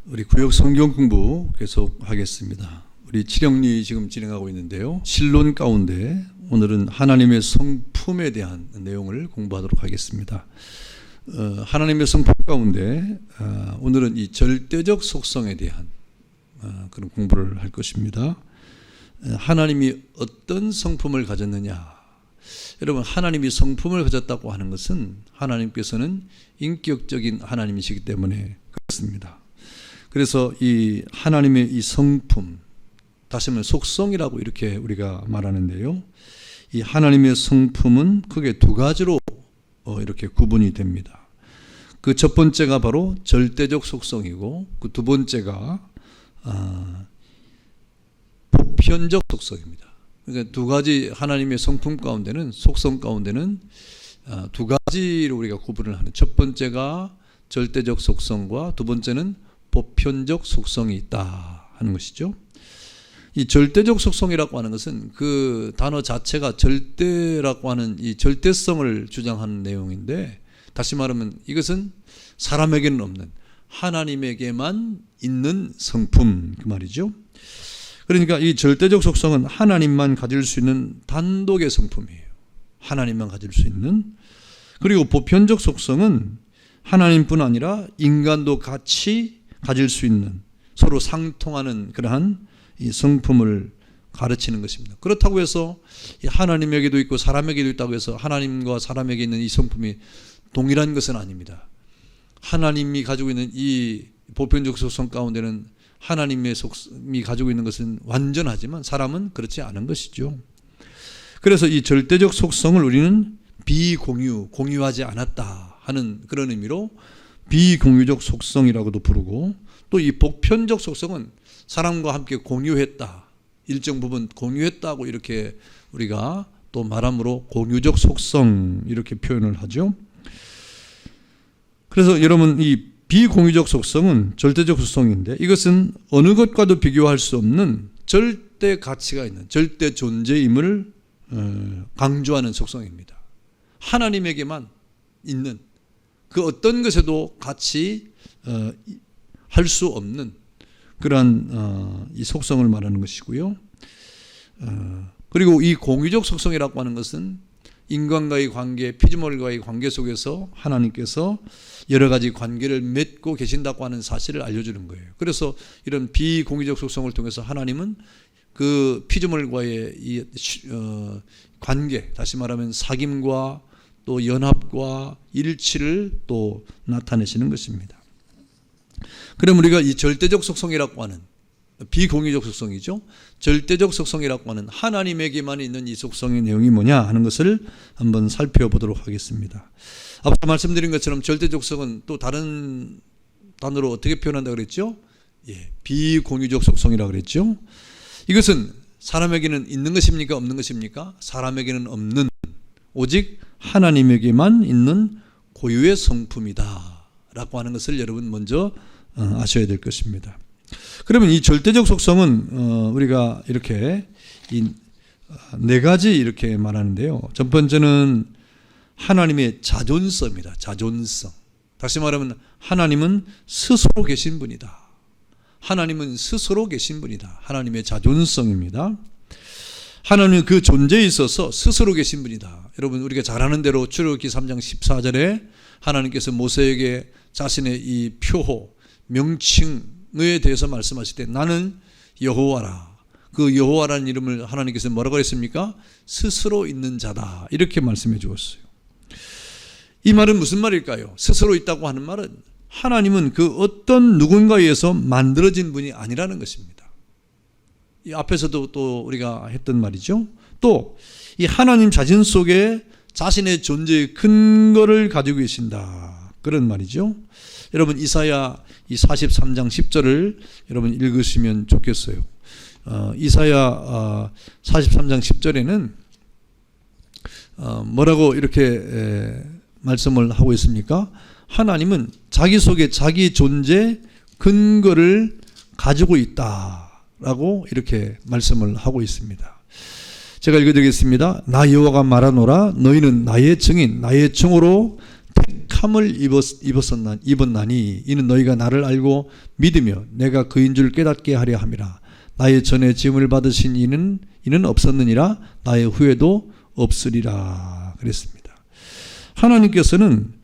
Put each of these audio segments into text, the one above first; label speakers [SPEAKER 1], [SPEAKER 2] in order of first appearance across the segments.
[SPEAKER 1] 우리 구역 성경 공부 계속하겠습니다. 우리 칠영리 지금 진행하고 있는데요. 신론 가운데 오늘은 하나님의 성품에 대한 내용을 공부하도록 하겠습니다. 하나님의 성품 가운데 오늘은 이 절대적 속성에 대한 그런 공부를 할 것입니다. 하나님이 어떤 성품을 가졌느냐. 여러분, 하나님이 성품을 가졌다고 하는 것은 하나님께서는 인격적인 하나님이시기 때문에 그렇습니다. 그래서 이 하나님의 이 성품, 다시 말하면 속성이라고 이렇게 우리가 말하는데요. 이 하나님의 성품은 크게 두 가지로 이렇게 구분이 됩니다. 그 첫 번째가 바로 절대적 속성이고, 그 두 번째가 보편적 속성입니다. 그러니까 두 가지 하나님의 성품 가운데는, 속성 가운데는 두 가지로 우리가 구분을 하는, 첫 번째가 절대적 속성과 두 번째는 보편적 속성이 있다 하는 것이죠. 이 절대적 속성이라고 하는 것은 그 단어 자체가 절대라고 하는 이 절대성을 주장하는 내용인데, 다시 말하면 이것은 사람에게는 없는 하나님에게만 있는 성품, 그 말이죠. 그러니까 이 절대적 속성은 하나님만 가질 수 있는 단독의 성품이에요. 하나님만 가질 수 있는. 그리고 보편적 속성은 하나님뿐 아니라 인간도 같이 가질 수 있는, 서로 상통하는 그러한 이 성품을 가르치는 것입니다. 그렇다고 해서 하나님에게도 있고 사람에게도 있다고 해서 하나님과 사람에게 있는 이 성품이 동일한 것은 아닙니다. 하나님이 가지고 있는 이 보편적 속성 가운데는 하나님의 속성이 가지고 있는 것은 완전하지만 사람은 그렇지 않은 것이죠. 그래서 이 절대적 속성을 우리는 공유하지 않았다 하는 그런 의미로 비공유적 속성이라고도 부르고, 또 이 보편적 속성은 사람과 함께 공유했다, 일정 부분 공유했다고 이렇게 우리가 또 말함으로 공유적 속성 이렇게 표현을 하죠. 그래서 여러분, 이 비공유적 속성은 절대적 속성인데, 이것은 어느 것과도 비교할 수 없는 절대 가치가 있는, 절대 존재임을 강조하는 속성입니다. 하나님에게만 있는, 그 어떤 것에도 같이 할 수 없는 그러한 이 속성을 말하는 것이고요. 그리고 이 공유적 속성이라고 하는 것은 인간과의 관계, 피조물과의 관계 속에서 하나님께서 여러 가지 관계를 맺고 계신다고 하는 사실을 알려주는 거예요. 그래서 이런 비공유적 속성을 통해서 하나님은 그 피조물과의 이 관계, 다시 말하면 사귐과 또 연합과 일치를 또 나타내시는 것입니다. 그럼 우리가 이 절대적 속성이라고 하는, 비공유적 속성이죠, 절대적 속성이라고 하는 하나님에게만 있는 이 속성의 내용이 뭐냐 하는 것을 한번 살펴보도록 하겠습니다. 앞서 말씀드린 것처럼 절대적 속성은 또 다른 단어로 어떻게 표현한다고 그랬죠? 비공유적 속성이라고 그랬죠. 이것은 사람에게는 있는 것입니까? 없는 것입니까? 사람에게는 없는, 오직 하나님에게만 있는 고유의 성품이다 라고 하는 것을 여러분 먼저 아셔야 될 것입니다. 그러면 이 절대적 속성은 우리가 이렇게 이 네 가지 이렇게 말하는데요. 첫 번째는 하나님의 자존성입니다. 자존성. 다시 말하면 하나님은 스스로 계신 분이다. 하나님은 스스로 계신 분이다. 하나님의 자존성입니다. 하나님은 그 존재에 있어서 스스로 계신 분이다. 여러분, 우리가 잘 아는 대로 출애굽기 3장 14절에 하나님께서 모세에게 자신의 이 표호, 명칭에 대해서 말씀하실 때 나는 여호와라. 그 여호와라는 이름을 하나님께서 뭐라고 했습니까? 스스로 있는 자다. 이렇게 말씀해 주었어요. 이 말은 무슨 말일까요? 스스로 있다고 하는 말은 하나님은 그 어떤 누군가에 의해서 만들어진 분이 아니라는 것입니다. 이 앞에서도 또 우리가 했던 말이죠. 또 이 하나님 자신 속에 자신의 존재의 근거를 가지고 계신다, 그런 말이죠. 여러분, 이사야 이 43장 10절을 여러분 읽으시면 좋겠어요. 이사야 43장 10절에는 뭐라고 이렇게 말씀을 하고 있습니까? 하나님은 자기 속에 자기 존재 근거를 가지고 있다라고 이렇게 말씀을 하고 있습니다. 제가 읽어드리겠습니다. 나 여호와가 말하노라, 너희는 나의 증인, 나의 종으로 택한 악함을 입었나니 이는 너희가 나를 알고 믿으며 내가 그인 줄 깨닫게 하려 함이라. 나의 전에 지음을 받으신 이는 없었느니라. 나의 후에도 없으리라 그랬습니다. 하나님께서는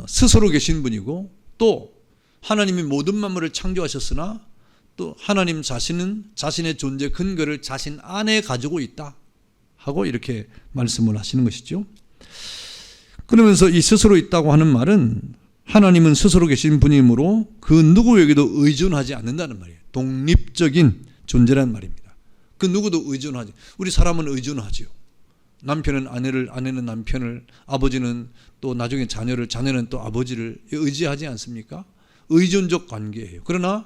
[SPEAKER 1] 스스로 계신 분이고 또 하나님이 모든 만물을 창조하셨으나 또 하나님 자신은 자신의 존재 근거를 자신 안에 가지고 있다 하고 이렇게 말씀을 하시는 것이죠. 그러면서 이 스스로 있다고 하는 말은 하나님은 스스로 계신 분이므로 그 누구에게도 의존하지 않는다는 말이에요. 독립적인 존재란 말입니다. 그 누구도 의존하지. 우리 사람은 의존하죠. 남편은 아내를, 아내는 남편을, 아버지는 또 나중에 자녀를, 자녀는 또 아버지를 의지하지 않습니까? 의존적 관계예요. 그러나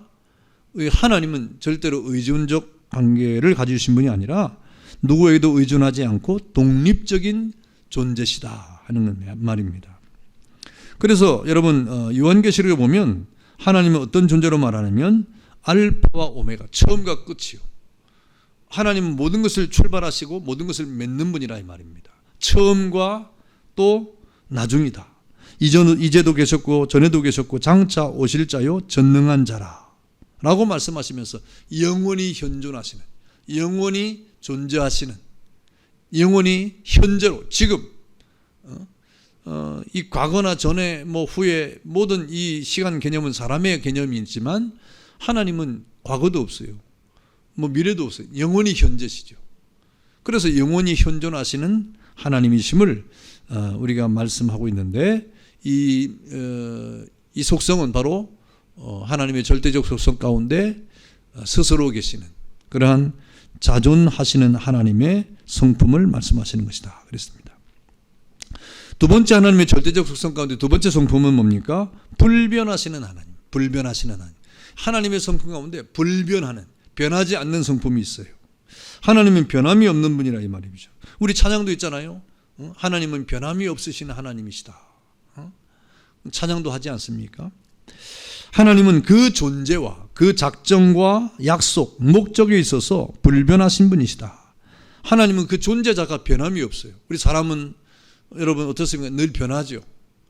[SPEAKER 1] 하나님은 절대로 의존적 관계를 가지신 분이 아니라 누구에게도 의존하지 않고 독립적인 존재시다 하는 말입니다. 그래서 여러분 요한계시록에 보면 하나님은 어떤 존재로 말하냐면 알파와 오메가, 처음과 끝이요. 하나님은 모든 것을 출발하시고 모든 것을 맺는 분이라 이 말입니다. 처음과 또 나중이다. 이제도 계셨고 전에도 계셨고 장차 오실 자요 전능한 자라 라고 말씀하시면서 영원히 현존하시는, 영원히 존재하시는, 영원히 현재로 지금 이 과거나 전에 후에 모든 이 시간 개념은 사람의 개념이 있지만 하나님은 과거도 없어요. 미래도 없어요. 영원히 현재시죠. 그래서 영원히 현존하시는 하나님이심을 우리가 말씀하고 있는데 이 속성은 바로 하나님의 절대적 속성 가운데 스스로 계시는 그러한 자존하시는 하나님의 성품을 말씀하시는 것이다 그랬습니다. 두 번째 하나님의 절대적 속성 가운데 두 번째 성품은 뭡니까? 불변하시는 하나님. 불변하시는 하나님. 하나님의 성품 가운데 불변하는, 변하지 않는 성품이 있어요. 하나님은 변함이 없는 분이라 이 말이죠. 우리 찬양도 있잖아요. 하나님은 변함이 없으신 하나님이시다. 찬양도 하지 않습니까? 하나님은 그 존재와 그 작정과 약속, 목적에 있어서 불변하신 분이시다. 하나님은 그 존재자가 변함이 없어요. 우리 사람은 여러분 어떻습니까? 늘 변하죠.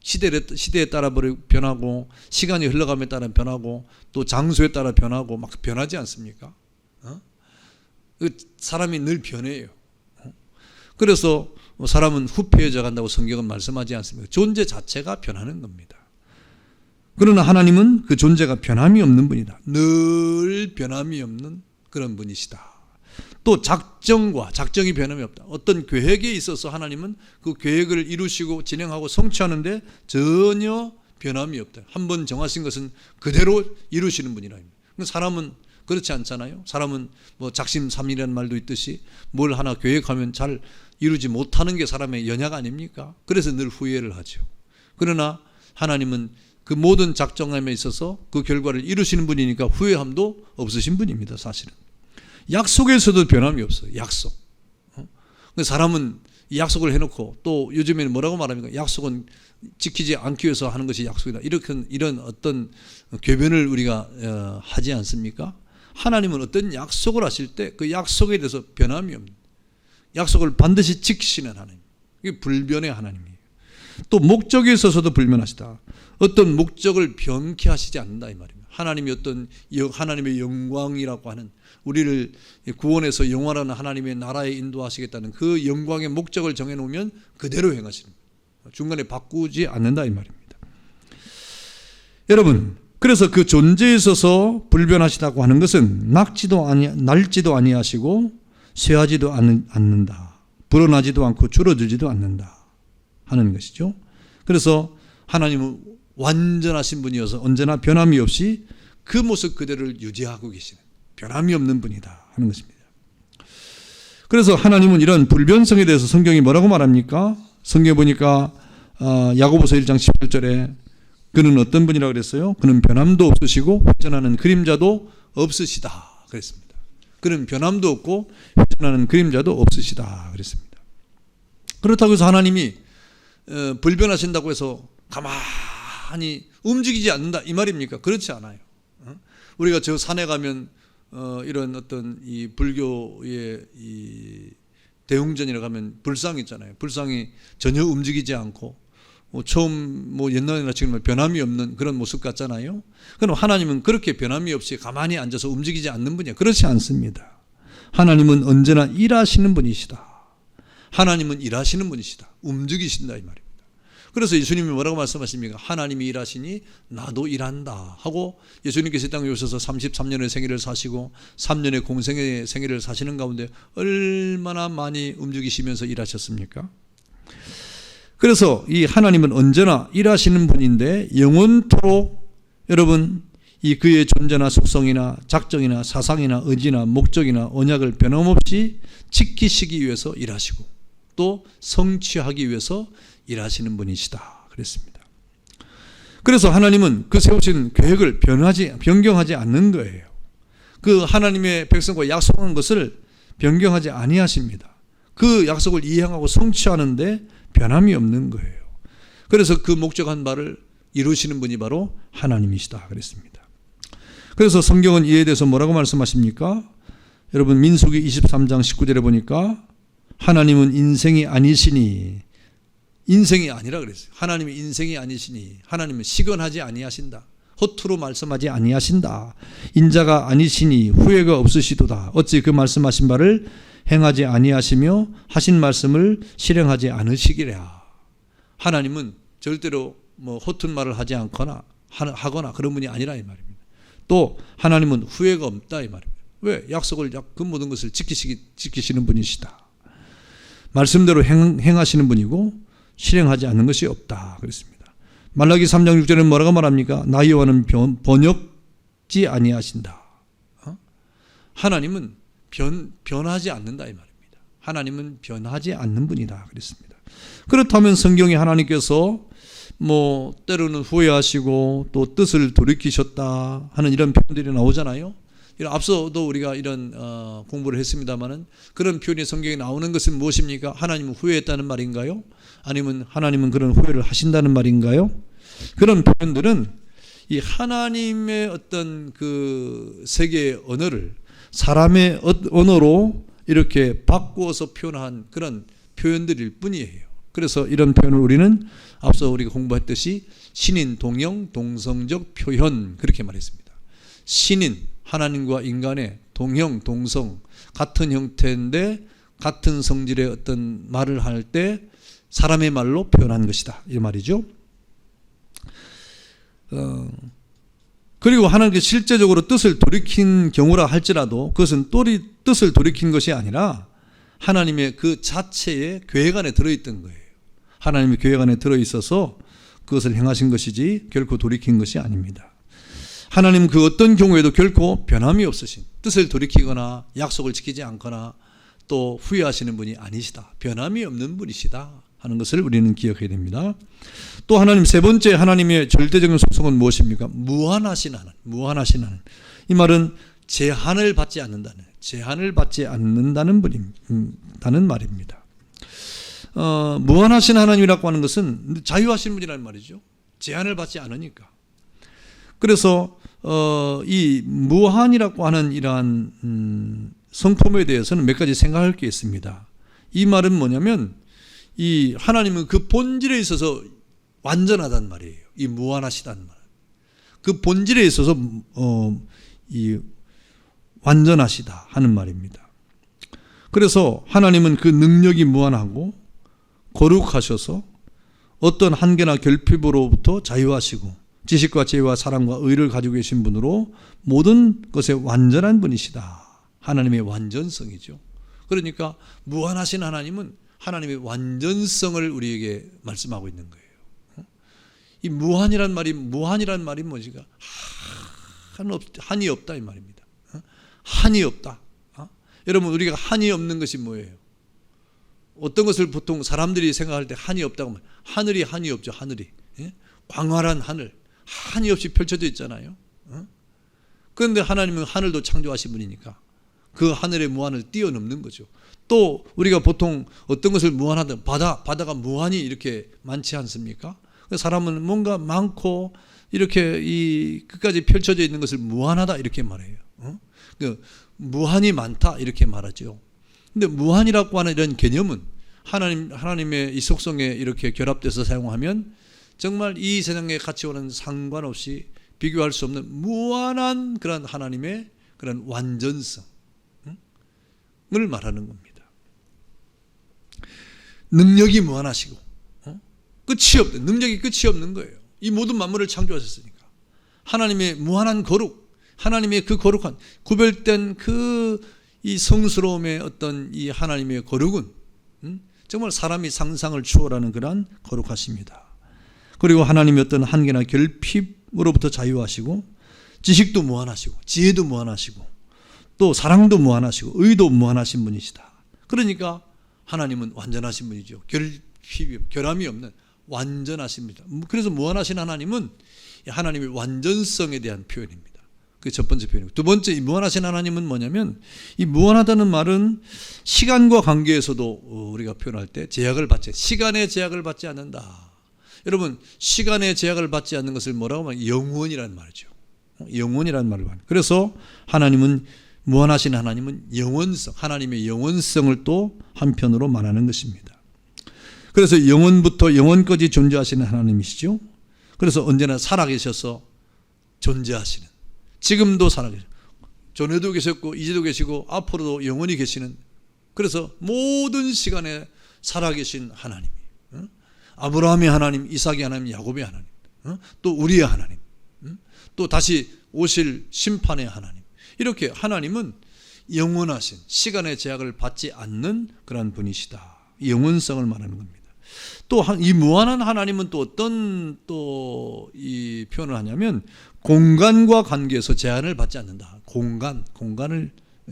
[SPEAKER 1] 시대에 따라 변하고 시간이 흘러감에 따라 변하고 또 장소에 따라 변하고 막 변하지 않습니까? 사람이 늘 변해요. 그래서 사람은 후패해져 간다고 성경은 말씀하지 않습니까? 존재 자체가 변하는 겁니다. 그러나 하나님은 그 존재가 변함이 없는 분이다. 늘 변함이 없는 그런 분이시다. 또 작정이 변함이 없다. 어떤 계획에 있어서 하나님은 그 계획을 이루시고 진행하고 성취하는데 전혀 변함이 없다. 한번 정하신 것은 그대로 이루시는 분이라. 사람은 그렇지 않잖아요. 사람은 작심삼일이라는 말도 있듯이 뭘 하나 계획하면 잘 이루지 못하는 게 사람의 연약 아닙니까? 그래서 늘 후회를 하죠. 그러나 하나님은 그 모든 작정함에 있어서 그 결과를 이루시는 분이니까 후회함도 없으신 분입니다. 사실은. 약속에서도 변함이 없어요. 약속. 사람은 이 약속을 해놓고 또 요즘에는 뭐라고 말합니까? 약속은 지키지 않기 위해서 하는 것이 약속이다. 이런 어떤 궤변을 우리가 하지 않습니까? 하나님은 어떤 약속을 하실 때 그 약속에 대해서 변함이 없는, 약속을 반드시 지키시는 하나님. 이게 불변의 하나님이에요. 또 목적에 있어서도 불변하시다. 어떤 목적을 변케 하시지 않는다 이 말입니다. 하나님이 어떤 하나님의 영광이라고 하는 우리를 구원해서 영원한 하나님의 나라에 인도하시겠다는 그 영광의 목적을 정해놓으면 그대로 행하시는 거예요. 중간에 바꾸지 않는다 이 말입니다. 여러분, 그래서 그 존재에 있어서 불변하시다고 하는 것은 날지도 아니하시고 쇠하지도 않는다. 불어나지도 않고 줄어들지도 않는다 하는 것이죠. 그래서 하나님은 완전하신 분이어서 언제나 변함이 없이 그 모습 그대로를 유지하고 계시는 변함이 없는 분이다 하는 것입니다. 그래서 하나님은 이런 불변성에 대해서 성경이 뭐라고 말합니까? 성경에 보니까 야고보서 1장 18절에 그는 어떤 분이라고 그랬어요? 그는 변함도 없으시고 회전하는 그림자도 없으시다 그랬습니다. 그는 변함도 없고 회전하는 그림자도 없으시다 그랬습니다. 그렇다고 해서 하나님이 불변하신다고 해서 가만히 움직이지 않는다 이 말입니까? 그렇지 않아요. 우리가 저 산에 가면 이런 어떤 이 불교의 이 대웅전이라 가면 불상 있잖아요. 불상이 전혀 움직이지 않고 처음 옛날이나 지금 변함이 없는 그런 모습 같잖아요. 그럼 하나님은 그렇게 변함이 없이 가만히 앉아서 움직이지 않는 분이야. 그렇지 않습니다. 하나님은 언제나 일하시는 분이시다. 하나님은 일하시는 분이시다. 움직이신다 이 말입니다. 그래서 예수님이 뭐라고 말씀하십니까? 하나님이 일하시니 나도 일한다 하고 예수님께서 이 땅에 오셔서 33년의 생애를 사시고 3년의 공생의 생애를 사시는 가운데 얼마나 많이 움직이시면서 일하셨습니까? 그래서 이 하나님은 언제나 일하시는 분인데 영원토록 여러분 이 그의 존재나 속성이나 작정이나 사상이나 의지나 목적이나 언약을 변함없이 지키시기 위해서 일하시고 또 성취하기 위해서 일하시는 분이시다 그랬습니다. 그래서 하나님은 그 세우신 계획을 변경하지 않는 거예요. 그 하나님의 백성과 약속한 것을 변경하지 아니하십니다. 그 약속을 이행하고 성취하는데 변함이 없는 거예요. 그래서 그 목적한 바를 이루시는 분이 바로 하나님이시다 그랬습니다. 그래서 성경은 이에 대해서 뭐라고 말씀하십니까? 여러분 민수기 23장 19절에 보니까 하나님은 인생이 아니시니 인생이 아니라 그랬어요. 하나님이 인생이 아니시니 하나님은 시건하지 아니하신다. 허투루 말씀하지 아니하신다. 인자가 아니시니 후회가 없으시도다. 어찌 그 말씀하신 바를 행하지 아니하시며 하신 말씀을 실행하지 않으시기랴. 하나님은 절대로 허튼 말을 하지 않거나 하거나 그런 분이 아니라 이 말입니다. 또 하나님은 후회가 없다 이 말입니다. 왜? 약속을 그 모든 것을 지키시는 분이시다. 말씀대로 행하시는 분이고 실행하지 않는 것이 없다 그랬습니다. 말라기 3장 6절에는 뭐라고 말합니까? 나 여호와는 번역지 아니하신다. 하나님은 변하지 않는다 이 말입니다. 하나님은 변하지 않는 분이다 그랬습니다. 그렇다면 성경에 하나님께서 때로는 후회하시고 또 뜻을 돌이키셨다 하는 이런 표현들이 나오잖아요. 앞서도 우리가 이런 공부를 했습니다마는 그런 표현이 성경에 나오는 것은 무엇입니까? 하나님은 후회했다는 말인가요? 아니면 하나님은 그런 후회를 하신다는 말인가요? 그런 표현들은 이 하나님의 어떤 그 세계의 언어를 사람의 언어로 이렇게 바꾸어서 표현한 그런 표현들일 뿐이에요. 그래서 이런 표현을 우리는 앞서 우리가 공부했듯이 신인, 동형, 동성적 표현 그렇게 말했습니다. 신인, 하나님과 인간의 동형, 동성 같은 형태인데 같은 성질의 어떤 말을 할 때 사람의 말로 표현한 것이다 이 말이죠. 그리고 하나님께 실제적으로 뜻을 돌이킨 경우라 할지라도 그것은 뜻을 돌이킨 것이 아니라 하나님의 그 자체의 계획 안에 들어있던 거예요. 하나님의 계획 안에 들어있어서 그것을 행하신 것이지 결코 돌이킨 것이 아닙니다. 하나님은 그 어떤 경우에도 결코 변함이 없으신 뜻을 돌이키거나 약속을 지키지 않거나 또 후회하시는 분이 아니시다. 변함이 없는 분이시다 하는 것을 우리는 기억해야 됩니다. 또 하나님 세 번째 하나님의 절대적인 속성은 무엇입니까? 무한하신 하나님. 무한하신 하나님. 이 말은 제한을 받지 않는다는 분이다는 말입니다. 무한하신 하나님이라고 하는 것은 자유하신 분이라는 말이죠. 제한을 받지 않으니까. 그래서 이 무한이라고 하는 이러한 성품에 대해서는 몇 가지 생각할 게 있습니다. 이 말은 뭐냐면 이 하나님은 그 본질에 있어서 완전하단 말이에요. 이 무한하시다는 말. 그 본질에 있어서 이 완전하시다 하는 말입니다. 그래서 하나님은 그 능력이 무한하고 거룩하셔서 어떤 한계나 결핍으로부터 자유하시고 지식과 지혜와 사랑과 의를 가지고 계신 분으로 모든 것에 완전한 분이시다. 하나님의 완전성이죠. 그러니까 무한하신 하나님은 하나님의 완전성을 우리에게 말씀하고 있는 거예요. 이 무한이란 말이 뭐지가? 한이 없다 이 말입니다. 한이 없다. 여러분 우리가 한이 없는 것이 뭐예요? 어떤 것을 보통 사람들이 생각할 때 한이 없다고 하면 하늘이 한이 없죠. 하늘이 광활한 하늘 한이 없이 펼쳐져 있잖아요. 그런데 하나님은 하늘도 창조하신 분이니까 그 하늘의 무한을 뛰어넘는 거죠. 또 우리가 보통 어떤 것을 무한하다 바다가 무한히 이렇게 많지 않습니까? 사람은 뭔가 많고 이렇게 이 끝까지 펼쳐져 있는 것을 무한하다 이렇게 말해요. 무한히 많다 이렇게 말하죠. 근데 무한이라고 하는 이런 개념은 하나님의 이 속성에 이렇게 결합돼서 사용하면 정말 이 세상의 가치와는 상관없이 비교할 수 없는 무한한 그런 하나님의 그런 완전성을 말하는 겁니다. 능력이 무한하시고 끝이 없는, 능력이 끝이 없는 거예요. 이 모든 만물을 창조하셨으니까. 하나님의 무한한 거룩, 하나님의 그 거룩한 구별된 그 이 성스러움의 어떤 이 하나님의 거룩은 정말 사람이 상상을 추월하는 그러한 거룩하십니다. 그리고 하나님의 어떤 한계나 결핍으로부터 자유하시고 지식도 무한하시고 지혜도 무한하시고 또 사랑도 무한하시고 의도 무한하신 분이시다. 그러니까 하나님은 완전하신 분이죠. 결함이 없는 완전하신 분이다. 그래서 무한하신 하나님은 하나님의 완전성에 대한 표현입니다. 그게 첫 번째 표현이고, 두 번째 이 무한하신 하나님은 뭐냐면, 이 무한하다는 말은 시간과 관계에서도 우리가 표현할 때 시간의 제약을 받지 않는다. 여러분, 시간의 제약을 받지 않는 것을 뭐라고 하면 영원이라는 말이죠. 영원이라는 말을 말합니다. 그래서 무한하신 하나님은 영원성, 하나님의 영원성을 또 한편으로 말하는 것입니다. 그래서 영원부터 영원까지 존재하시는 하나님이시죠. 그래서 언제나 살아계셔서 존재하시는, 지금도 살아계시고 전에도 계셨고 이제도 계시고 앞으로도 영원히 계시는, 그래서 모든 시간에 살아계신 하나님, 아브라함의 하나님, 이삭의 하나님, 야곱의 하나님, 또 우리의 하나님, 또 다시 오실 심판의 하나님, 이렇게 하나님은 영원하신, 시간의 제약을 받지 않는 그런 분이시다. 영원성을 말하는 겁니다. 또 이 무한한 하나님은 또 어떤 또 이 표현을 하냐면 공간과 관계에서 제한을 받지 않는다. 공간을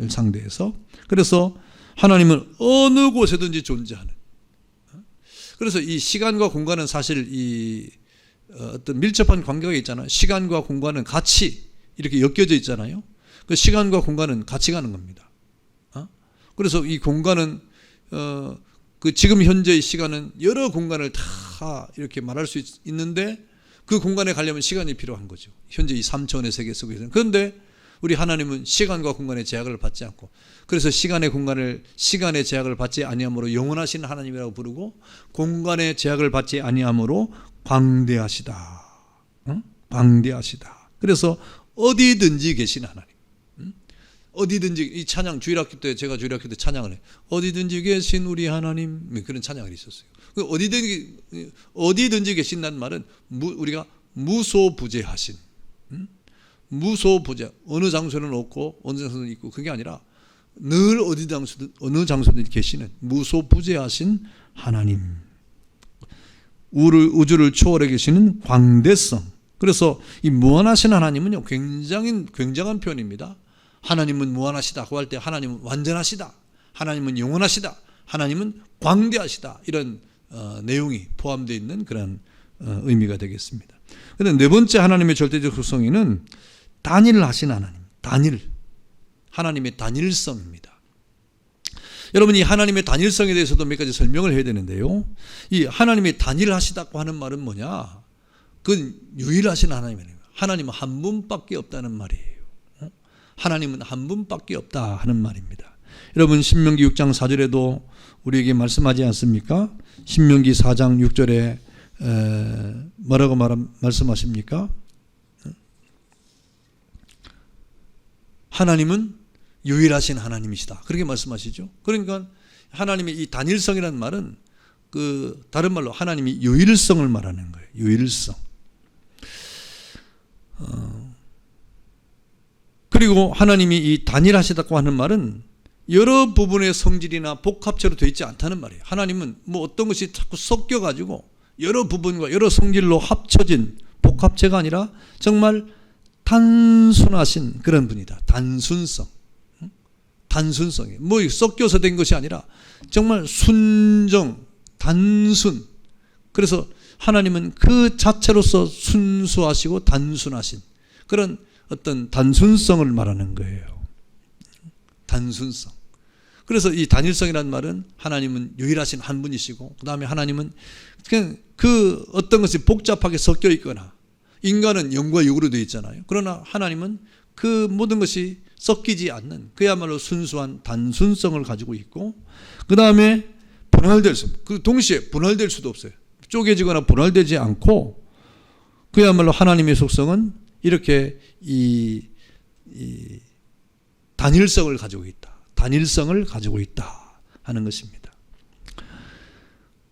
[SPEAKER 1] 상대해서. 그래서 하나님은 어느 곳에든지 존재하는. 그래서 이 시간과 공간은 사실 이 어떤 밀접한 관계가 있잖아요. 시간과 공간은 같이 이렇게 엮여져 있잖아요. 그 시간과 공간은 같이 가는 겁니다. 그래서 이 공간은 그 지금 현재의 시간은 여러 공간을 다 이렇게 말할 수 있는데 그 공간에 가려면 시간이 필요한 거죠. 현재 이 3차원의 세계 속에서는. 그런데 우리 하나님은 시간과 공간의 제약을 받지 않고, 그래서 시간의 제약을 받지 아니함으로 영원하신 하나님이라고 부르고, 공간의 제약을 받지 아니함으로 광대하시다. 광대하시다. 그래서 어디든지 계신 하나님. 어디든지, 이 찬양 주일학교 때, 제가 주일학교 때 찬양을 해요. 어디든지 계신 우리 하나님, 그런 찬양이 있었어요. 어디든지 계신다는 말은 우리가 무소부재하신, 무소부재, 어느 장소는 없고 어느 장소는 있고, 그게 아니라 늘 어느 장소든 계시는 무소부재하신 하나님, 우주를 초월해 계시는 광대성. 그래서 이 무한하신 하나님은요, 굉장한 표현입니다. 하나님은 무한하시다고 할 때 하나님은 완전하시다, 하나님은 영원하시다, 하나님은 광대하시다, 이런 내용이 포함되어 있는 그런 의미가 되겠습니다. 그런데 네 번째 하나님의 절대적 속성에는 단일하신 하나님, 하나님의 단일성입니다. 여러분, 이 하나님의 단일성에 대해서도 몇 가지 설명을 해야 되는데요, 이 하나님의 단일하시다고 하는 말은 뭐냐? 그건 유일하신 하나님이에요. 하나님은 한 분밖에 없다는 말이에요. 하나님은 한 분밖에 없다 하는 말입니다. 여러분, 신명기 6장 4절에도 우리에게 말씀하지 않습니까? 신명기 4장 6절에 뭐라고 말씀하십니까? 하나님은 유일하신 하나님이시다, 그렇게 말씀하시죠. 그러니까 하나님의 이 단일성이라는 말은 다른 말로 하나님이 유일성을 말하는 거예요. 유일성. 그리고 하나님이 이 단일하시다고 하는 말은 여러 부분의 성질이나 복합체로 되어 있지 않다는 말이에요. 하나님은 뭐 어떤 것이 자꾸 섞여가지고 여러 부분과 여러 성질로 합쳐진 복합체가 아니라 정말 단순하신 그런 분이다. 단순성이 뭐 섞여서 된 것이 아니라 정말 단순. 그래서 하나님은 그 자체로서 순수하시고 단순하신 그런 어떤 단순성을 말하는 거예요. 단순성. 그래서 이 단일성이라는 말은 하나님은 유일하신 한 분이시고, 그 다음에 하나님은 그냥 그 어떤 것이 복잡하게 섞여 있거나, 인간은 영과 육으로 되어 있잖아요. 그러나 하나님은 그 모든 것이 섞이지 않는 그야말로 순수한 단순성을 가지고 있고, 그 다음에 분할될 수, 그 동시에 분할될 수도 없어요. 쪼개지거나 분할되지 않고 그야말로 하나님의 속성은 이렇게 이 단일성을 가지고 있다. 단일성을 가지고 있다 하는 것입니다.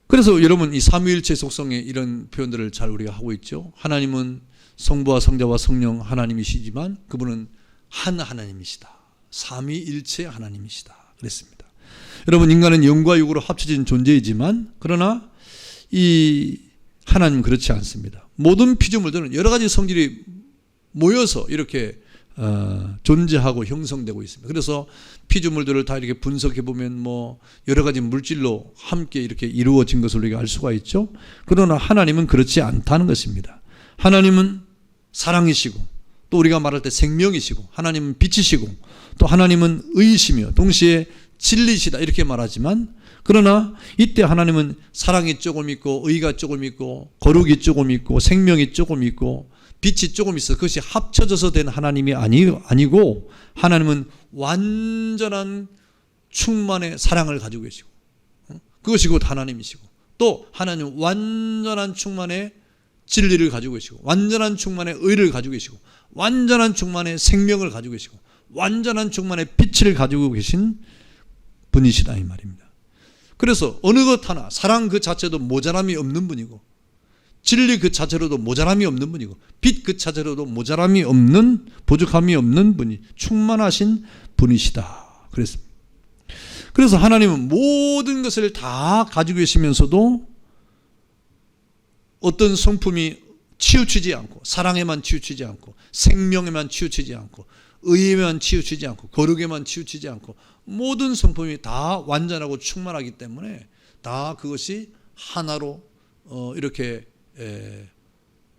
[SPEAKER 1] 그래서 여러분 이 삼위일체 속성의 이런 표현들을 잘 우리가 하고 있죠. 하나님은 성부와 성자와 성령 하나님이시지만 그분은 한 하나님이시다. 삼위일체 하나님이시다. 그랬습니다. 여러분 인간은 영과 육으로 합쳐진 존재이지만 그러나 이 하나님은 그렇지 않습니다. 모든 피조물들은 여러 가지 성질이 모여서 이렇게 존재하고 형성되고 있습니다. 그래서 피조물들을 다 이렇게 분석해 보면 뭐 여러 가지 물질로 함께 이렇게 이루어진 것을 우리가 알 수가 있죠. 그러나 하나님은 그렇지 않다는 것입니다. 하나님은 사랑이시고 또 우리가 말할 때 생명이시고 하나님은 빛이시고 또 하나님은 의이시며 동시에 진리시다 이렇게 말하지만 그러나 이때 하나님은 사랑이 조금 있고 의가 조금 있고 거룩이 조금 있고 생명이 조금 있고 빛이 조금 있어. 그것이 합쳐져서 된 하나님이 아니고 하나님은 완전한 충만의 사랑을 가지고 계시고 그것이 곧 하나님이시고 또 하나님은 완전한 충만의 진리를 가지고 계시고 완전한 충만의 의를 가지고 계시고 완전한 충만의 생명을 가지고 계시고 완전한 충만의 빛을 가지고 계신 분이시다 이 말입니다. 그래서 어느 것 하나 사랑 그 자체도 모자람이 없는 분이고 진리 그 자체로도 모자람이 없는 분이고 빛 그 자체로도 모자람이 없는 부족함이 없는 분이 충만하신 분이시다 그랬습니다. 그래서 하나님은 모든 것을 다 가지고 계시면서도 어떤 성품이 치우치지 않고 사랑에만 치우치지 않고 생명에만 치우치지 않고 의에만 치우치지 않고 거룩에만 치우치지 않고 모든 성품이 다 완전하고 충만하기 때문에 다 그것이 하나로 이렇게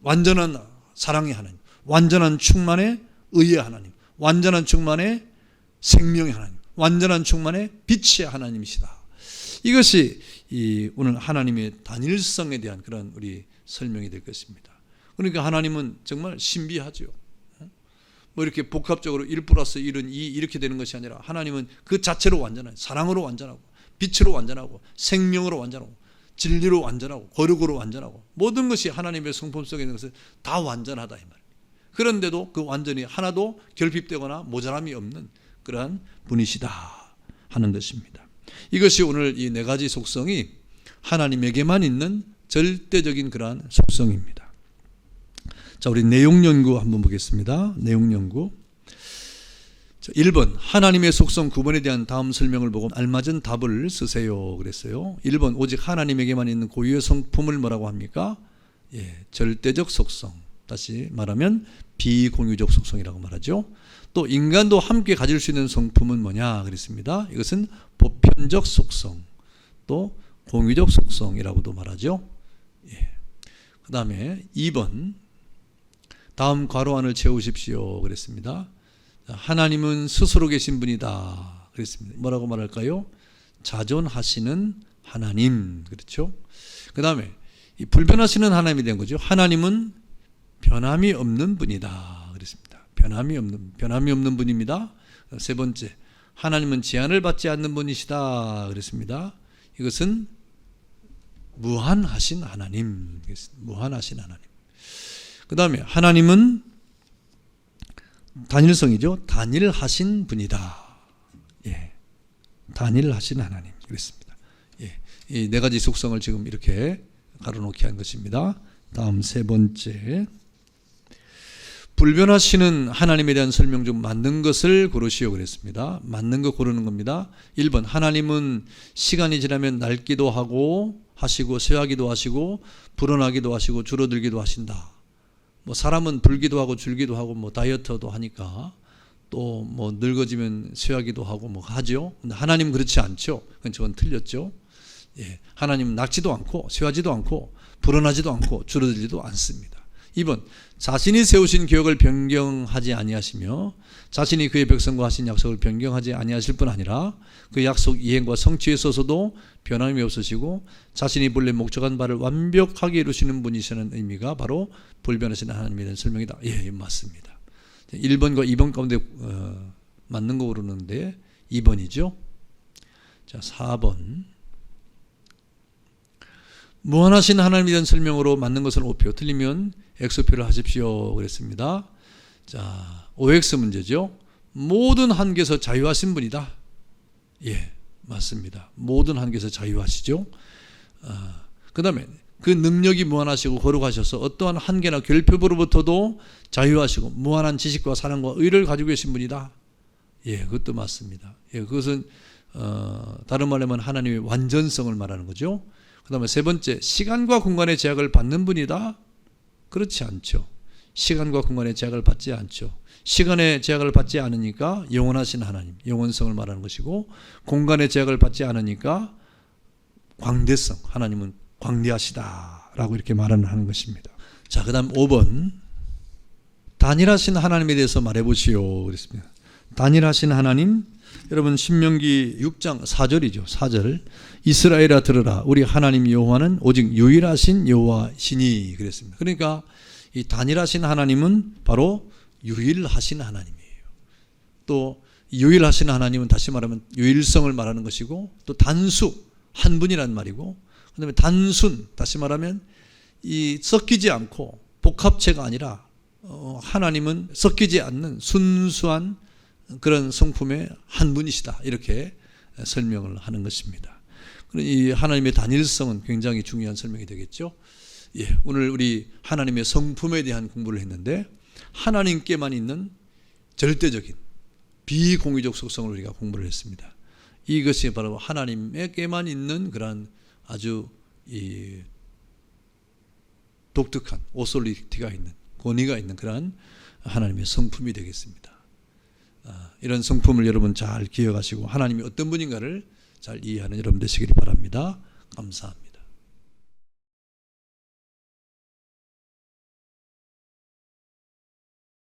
[SPEAKER 1] 완전한 사랑의 하나님, 완전한 충만의 의의 하나님, 완전한 충만의 생명의 하나님, 완전한 충만의 빛의 하나님이시다. 이것이 오늘 하나님의 단일성에 대한 그런 우리 설명이 될 것입니다. 그러니까 하나님은 정말 신비하죠. 뭐 이렇게 복합적으로 1 플러스 1은 2 이렇게 되는 것이 아니라 하나님은 그 자체로 완전한 사랑으로 완전하고 빛으로 완전하고 생명으로 완전하고 진리로 완전하고 거룩으로 완전하고 모든 것이 하나님의 성품 속에 있는 것은 다 완전하다 이 말입니다. 그런데도 그 완전히 하나도 결핍되거나 모자람이 없는 그러한 분이시다 하는 것입니다. 이것이 오늘 이 네 가지 속성이 하나님에게만 있는 절대적인 그러한 속성입니다. 자, 우리 내용 연구 한번 보겠습니다. 내용 연구. 1번 하나님의 속성 구분에 대한 다음 설명을 보고 알맞은 답을 쓰세요 그랬어요. 1번 오직 하나님에게만 있는 고유의 성품을 뭐라고 합니까? 절대적 속성, 다시 말하면 비공유적 속성이라고 말하죠. 또 인간도 함께 가질 수 있는 성품은 뭐냐 그랬습니다. 이것은 보편적 속성, 또 공유적 속성이라고도 말하죠. 그 다음에 2번 다음 괄호 안을 채우십시오 그랬습니다. 하나님은 스스로 계신 분이다 그랬습니다. 뭐라고 말할까요? 자존하시는 하나님, 그렇죠? 그 다음에 불변하시는 하나님이 된 거죠. 하나님은 변함이 없는 분이다 그랬습니다. 변함이 없는 분입니다. 세 번째, 하나님은 제한을 받지 않는 분이시다 그랬습니다. 이것은 무한하신 하나님, 무한하신 하나님. 그 다음에 하나님은 단일성이죠. 단일하신 분이다. 단일하신 하나님 그랬습니다. 이 네 가지 속성을 지금 이렇게 가로놓게 한 것입니다. 다음 세 번째, 불변하시는 하나님에 대한 설명 중 맞는 것을 고르시오 그랬습니다. 맞는 거 고르는 겁니다. 1번 하나님은 시간이 지나면 낡기도 하시고 쇠하기도 하시고 불어나기도 하시고 줄어들기도 하신다. 뭐 사람은 불기도 하고 줄기도 하고 뭐 다이어트도 하니까 또 뭐 늙어지면 쇠하기도 하고 뭐 하죠. 근데 하나님은 그렇지 않죠. 그건 틀렸죠. 하나님은 낡지도 않고 쇠하지도 않고 불어나지도 않고 줄어들지도 않습니다. 2번 자신이 세우신 계획을 변경하지 아니하시며 자신이 그의 백성과 하신 약속을 변경하지 아니하실 뿐 아니라 그 약속 이행과 성취에 있어서도 변함이 없으시고 자신이 본래 목적한 바를 완벽하게 이루시는 분이시라는 의미가 바로 불변하시는 하나님에 대한 설명이다. 맞습니다. 1번과 2번 가운데 맞는 거 고르는데 2번이죠. 자, 4번 무한하신 하나님에 대한 설명으로 맞는 것은 O표, 틀리면 X표를 하십시오 그랬습니다. 자, OX 문제죠. 모든 한계에서 자유하신 분이다. 예, 맞습니다. 모든 한계에서 자유하시죠. 그 다음에 그 능력이 무한하시고 거룩하셔서 어떠한 한계나 결핍으로부터도 자유하시고 무한한 지식과 사랑과 의를 가지고 계신 분이다. 예, 그것도 맞습니다. 예, 그것은 다른 말로 하면 하나님의 완전성을 말하는 거죠. 그 다음에 세 번째, 시간과 공간의 제약을 받는 분이다. 그렇지 않죠. 시간과 공간의 제약을 받지 않죠. 시간의 제약을 받지 않으니까 영원하신 하나님, 영원성을 말하는 것이고, 공간의 제약을 받지 않으니까 광대성, 하나님은 광대하시다라고 이렇게 말하는 것입니다. 자, 그 다음 5번, 단일하신 하나님에 대해서 말해보시오 그랬습니다. 단일하신 하나님, 여러분 신명기 6장 4절이죠. 4절, 이스라엘아 들으라, 우리 하나님 여호와는 오직 유일하신 여호와시니 그랬습니다. 그러니까 이 단일하신 하나님은 바로 유일하신 하나님이에요. 또 유일하신 하나님은 다시 말하면 유일성을 말하는 것이고, 또 단수, 한 분이란 말이고, 그 다음에 단순, 다시 말하면 이 섞이지 않고 복합체가 아니라 하나님은 섞이지 않는 순수한 그런 성품의 한 분이시다, 이렇게 설명을 하는 것입니다. 이 하나님의 단일성은 굉장히 중요한 설명이 되겠죠. 예, 오늘 우리 하나님의 성품에 대한 공부를 했는데, 하나님께만 있는 절대적인 비공유적 속성을 우리가 공부를 했습니다. 이것이 바로 하나님에게만 있는 그런 아주 이 독특한 오솔리티가 있는, 권위가 있는 그런 하나님의 성품이 되겠습니다. 이런 성품을 여러분 잘 기억하시고 하나님이 어떤 분인가를 잘 이해하는 여러분 되시기를 바랍니다. 감사합니다.